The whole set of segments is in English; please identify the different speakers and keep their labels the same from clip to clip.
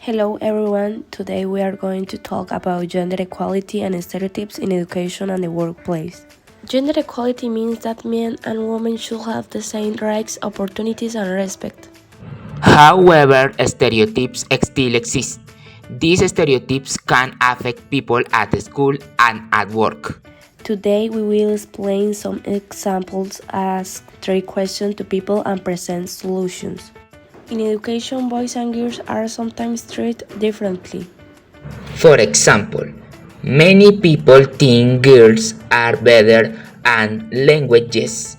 Speaker 1: Hello everyone, today we are going to talk about gender equality and stereotypes in education and the workplace. Gender equality means that men and women should have the same rights, opportunities, and respect.
Speaker 2: However, stereotypes still exist. These stereotypes can affect people at school and at work.
Speaker 1: Today we will explain some examples, ask 3 questions to people, and present solutions. In education, boys and girls are sometimes treated differently.
Speaker 2: For example, many people think girls are better at languages,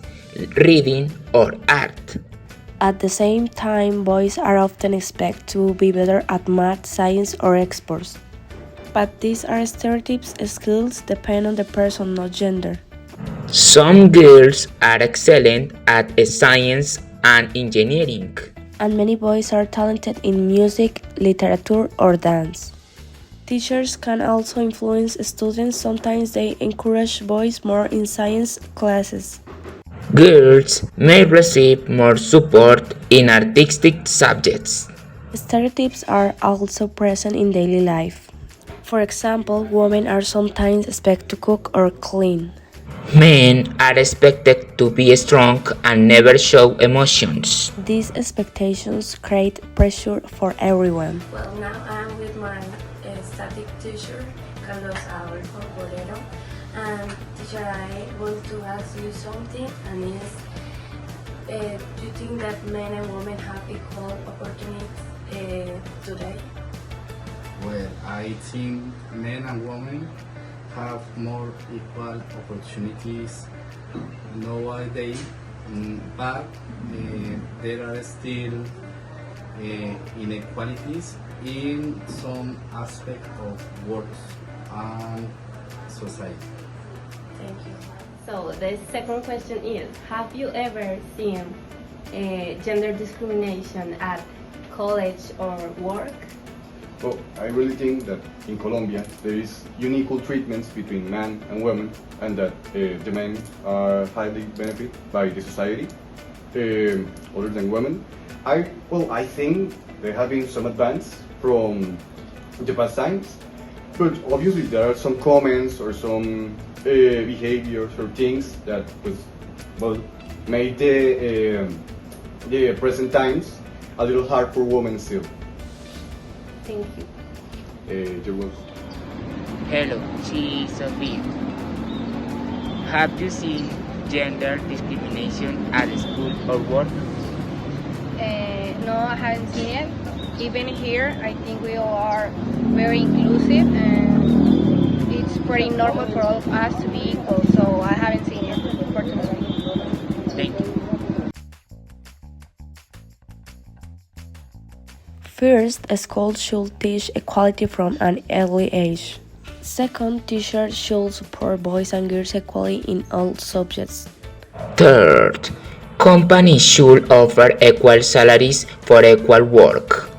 Speaker 2: reading, or art.
Speaker 1: At the same time, boys are often expected to be better at math, science, or sports. But these are stereotypes. Skills depend on the person, not gender.
Speaker 2: Some girls are excellent at science and engineering.
Speaker 1: And many boys are talented in music, literature, or dance. Teachers can also influence students. Sometimes they encourage boys more in science classes.
Speaker 2: Girls may receive more support in artistic subjects.
Speaker 1: Stereotypes are also present in daily life. For example, women are sometimes expected to cook or clean.
Speaker 2: Men are expected to be strong and never show emotions.
Speaker 1: These expectations create pressure for everyone.
Speaker 3: Well, now I'm with my static teacher, Carlos Alberto Borrero. And teacher, I want to ask you something, and is, do you think that men and women have equal opportunities today?
Speaker 4: Well, I think men and women have more equal opportunities nowadays, but there are still inequalities in some aspect of work and society.
Speaker 3: Thank you. So the second question is, have you ever seen gender discrimination at college or work?
Speaker 5: Well, I really think that in Colombia there is unequal treatments between men and women, and that the men are highly benefited by the society other than women. I think there have been some advance from the past times, but obviously there are some comments or some behaviors or things that made the present times a little hard for women still.
Speaker 3: Thank you.
Speaker 5: You're welcome.
Speaker 2: Hello, she is Sophia. Have you seen gender discrimination at school or work?
Speaker 6: No, I haven't seen it. Even here, I think we all are very inclusive, and it's pretty normal for all of us to be equal, so I haven't seen it, unfortunately.
Speaker 2: Thank you.
Speaker 1: First, a school should teach equality from an early age. Second, teachers should support boys and girls equally in all subjects.
Speaker 2: Third, companies should offer equal salaries for equal work.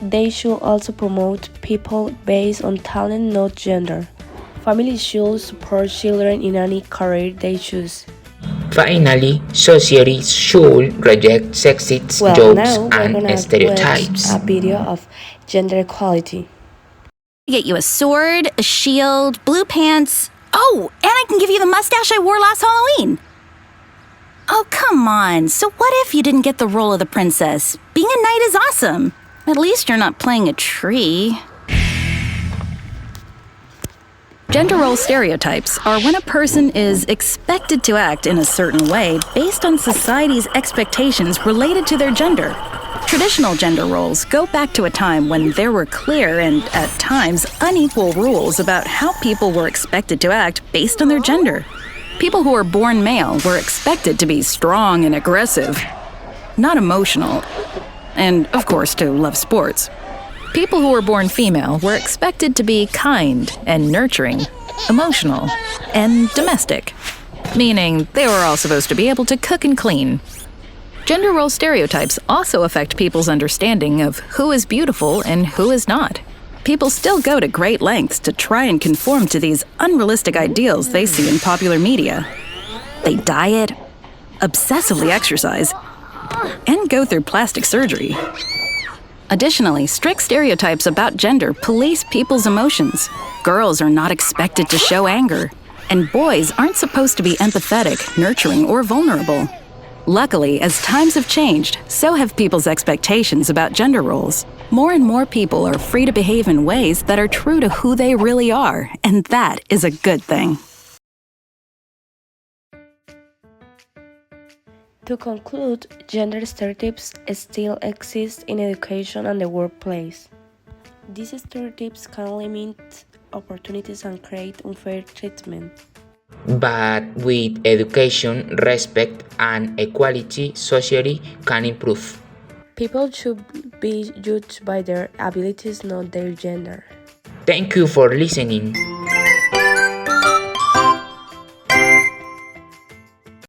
Speaker 1: They should also promote people based on talent, not gender. Families should support children in any career they choose.
Speaker 2: Finally, society should reject sexist
Speaker 1: Now
Speaker 2: jokes
Speaker 1: we're
Speaker 2: and
Speaker 1: gonna
Speaker 2: stereotypes.
Speaker 1: watch a video of gender equality.
Speaker 7: Get you a sword, a shield, blue pants. Oh, and I can give you the mustache I wore last Halloween. Oh, come on. So what if you didn't get the role of the princess? Being a knight is awesome. At least you're not playing a tree.
Speaker 8: Gender role stereotypes are when a person is expected to act in a certain way based on society's expectations related to their gender. Traditional gender roles go back to a time when there were clear and, at times, unequal rules about how people were expected to act based on their gender. People who were born male were expected to be strong and aggressive, not emotional, and, of course, to love sports. People who were born female were expected to be kind and nurturing, emotional, and domestic, meaning they were all supposed to be able to cook and clean. Gender role stereotypes also affect people's understanding of who is beautiful and who is not. People still go to great lengths to try and conform to these unrealistic ideals they see in popular media. They diet, obsessively exercise, and go through plastic surgery. Additionally, strict stereotypes about gender police people's emotions. Girls are not expected to show anger, and boys aren't supposed to be empathetic, nurturing, or vulnerable. Luckily, as times have changed, so have people's expectations about gender roles. More and more people are free to behave in ways that are true to who they really are, and that is a good thing.
Speaker 1: To conclude, gender stereotypes still exist in education and the workplace. These stereotypes can limit opportunities and create unfair treatment.
Speaker 2: But with education, respect, and equality, society can improve.
Speaker 1: People should be judged by their abilities, not their gender.
Speaker 2: Thank you for listening.